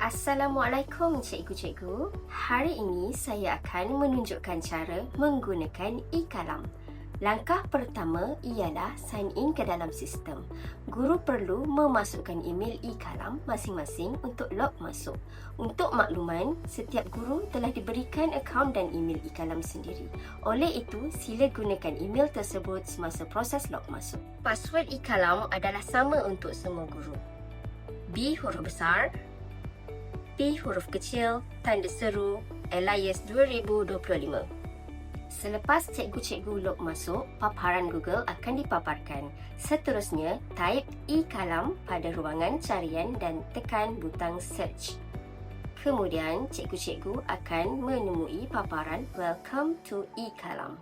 Assalamualaikum cikgu-cikgu. Hari ini saya akan menunjukkan cara menggunakan e-kalam. Langkah pertama ialah sign in ke dalam sistem. Guru perlu memasukkan email e-kalam masing-masing untuk log masuk. Untuk makluman, setiap guru telah diberikan akaun dan email e-kalam sendiri. Oleh itu, sila gunakan email tersebut semasa proses log masuk. Password e-kalam adalah sama untuk semua guru. B huruf besar, P huruf kecil, tanda seru, alias 2025. Selepas cikgu-cikgu log masuk, paparan Google akan dipaparkan. Seterusnya, type e-kalam pada ruangan carian dan tekan butang search. Kemudian, cikgu-cikgu akan menemui paparan Welcome to e-kalam.